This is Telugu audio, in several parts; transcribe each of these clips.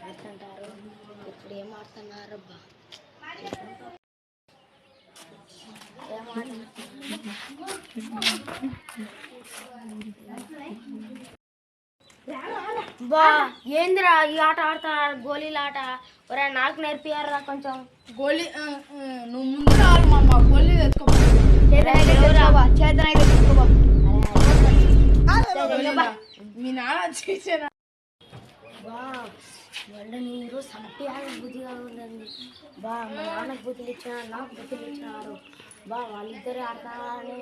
ఆడుతుంటారు. ఇప్పుడు ఏం ఆడుతున్నారు అబ్బా? బా ఏందిరా ఈ ఆట ఆడుతున్నారు? గోళీల ఆట నాకు నేర్పియారా కొంచెం? గోళీ నువ్వు ముందు రావాలి మా గోళీ తెచ్చుకోబా. మీ నాన్న చేసారా? వాళ్ళ నీరు సంపేయాలని బుద్ధిగా ఉందండి బా. మా నాన్నకు బుద్ధులు ఇచ్చినారు, నాకు బుద్ధులు ఇచ్చినారు బా. వాళ్ళిద్దరే ఆడతారని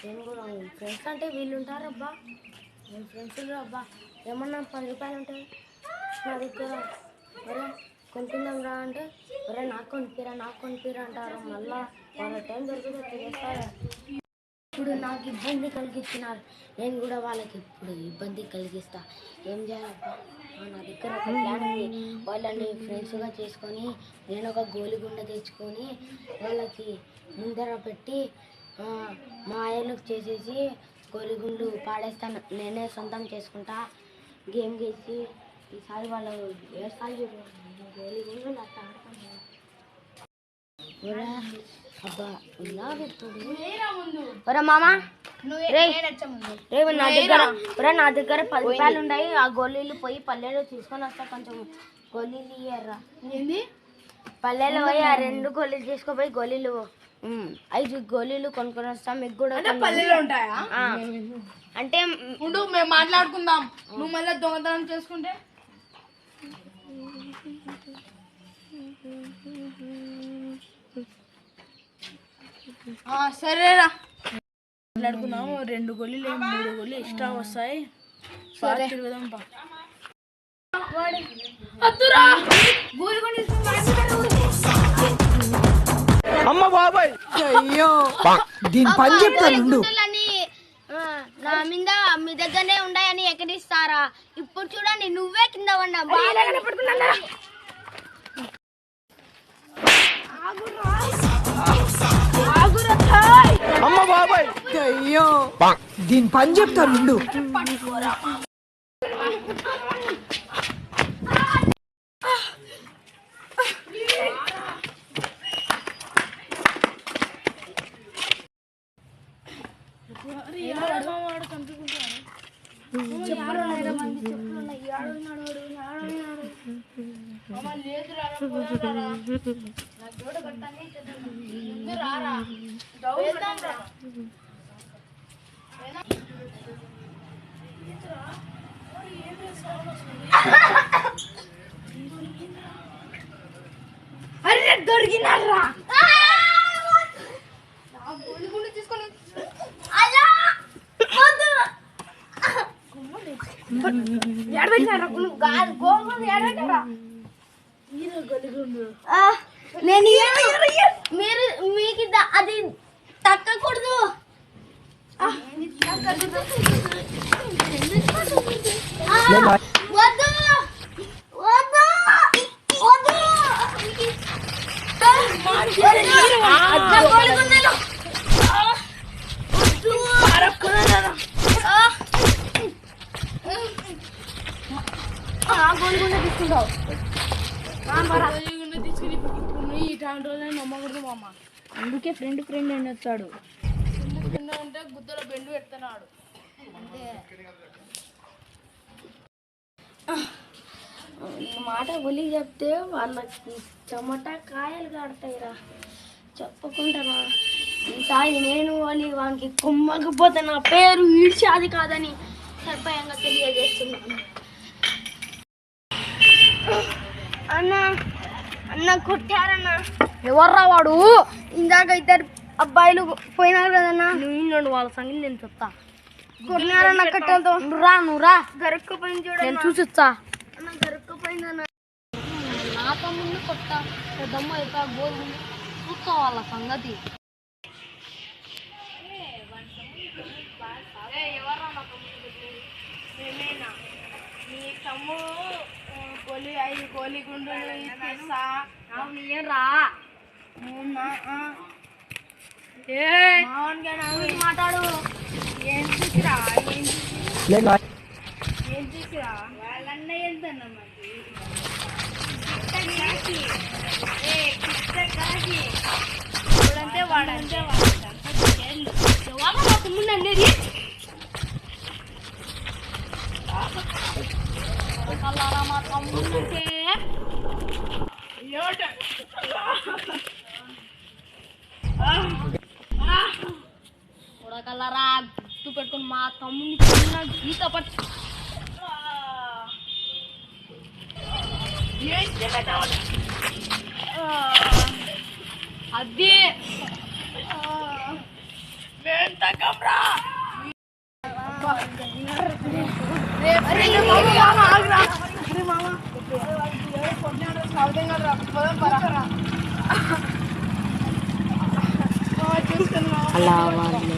నేను కూడా ఫ్రెండ్స్ అంటే వీళ్ళు ఉంటారబ్బా. నేను ఫ్రెండ్స్ అబ్బా. ఏమన్నా 10 రూపాయలు ఉంటాయి నా దగ్గర. ఒరే కొనుక్కుందాం రా అంటే ఒరే నాకు కొనిపిరా అంటారు. మళ్ళా వాళ్ళ టైం దొరికితే తినేస్తారు. ఇప్పుడు నాకు ఇబ్బంది కలిగించినారు, నేను కూడా వాళ్ళకి ఇప్పుడు ఇబ్బంది కలిగిస్తా. ఏం చేయాలబ్బా? నా దగ్గర ఒక ప్లాన్ ఉంది. వాళ్ళని ఫ్రెండ్స్గా చేసుకొని నేను ఒక గోలిగుండ తెచ్చుకొని వాళ్ళకి ముందర పెట్టి మా ఆయనకు చేసేసి గోలిగుండు పాడేస్తాను. నేనే సొంతం చేసుకుంటా. గేమ్ గేసి ఈసారి వాళ్ళు వేస్తాను. గోలిగుండు అట్లా ఆడతాను అబ్బా. ఇలా ఒరే మామా, నా దగ్గర 10 రూపాయలు ఉన్నాయి. ఆ గోళీలు పోయి పల్లెలో తీసుకొని వస్తా. కొంచెం గోళీలు ఇయ్యర్రా. ఏంది? పల్లెలో పోయి ఆ 2 గోళీలు తీసుకోపోయి గోళీలు 5 గోళీలు కొనుక్కొని వస్తా. మీకు కూడా పల్లెలో ఉంటాయా? అంటే మేము మాట్లాడుకుందాం. నువ్వు మళ్ళీ దొంగతనం చేసుకుంటే సరేరా మాట్లాడుకుందాం. 2 గోళీలు 3 గోళీలు ఎక్స్ట్రా వస్తాయి. అమ్మ బాబాయ్, అయ్యో దీని పని చెప్తాను. నా మీద మీ దగ్గరనే ఉన్నాయని ఎక్కడిస్తారా? ఇప్పుడు చూడండి, నువ్వే కింద ఉన్నా. అమ్మ బాబాయ్, అయ్యో దీని పని చెప్తాను. అరే దొరికినారా? మీరు మీకు అది తక్కకూడదు. వద్దు తీసుకుని ఇట్లాంటి రోజులు నమ్మకూడదు మామ. అందుకే ఫ్రెండ్ అని వచ్చాడు. అంటే గుద్దలో బెండు పెడుతున్నాడు. ఈ మాట ఒలి చెప్తే వాళ్ళకి చెమట కాయలు కాడతాయిరా. చెప్పకుండా ఈసారి నేను ఒలి వానికి కుమ్మకపోతే నా పేరు ఈడ్చాది కాదని సర్భయంగా తెలియజేస్తున్నాను. అన్న కొట్టారన్నా. ఎవర్రా వాడు? ఇందాక 2 అబ్బాయిలు పోయినారు కదన్నా. నువ్వు వాళ్ళ సంగతి నేను చెప్తా. కొట్టినారన్న కట్టెలతో. నువ్వు రా గరుక్కుపోయింది చూడండి. నేను చూసిస్తా. అన్న గరుక్కుపోయిందన్న. నాతో ముందు కొట్ట దమ్మ అయితే గోల్ చూస్తా వాళ్ళ సంగతి. గోలి 5 గోలి గుండు రా. మాట్లాడు. ఏం చూసిరా లేదు ఏం చూసిరా వాళ్ళన్న వెళ్తున్నా వాడంతే వాడంతే మా తమ్ముడు అనేది కల్లారా మా తమ్ముడు అంటే కల్లారా గుర్తు పెట్టుకుని మా తమ్ముడిని చిన్న గీత పట్టి అది అలా వాళ్ళు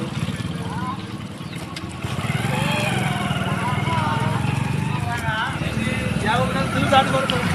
చూసాడు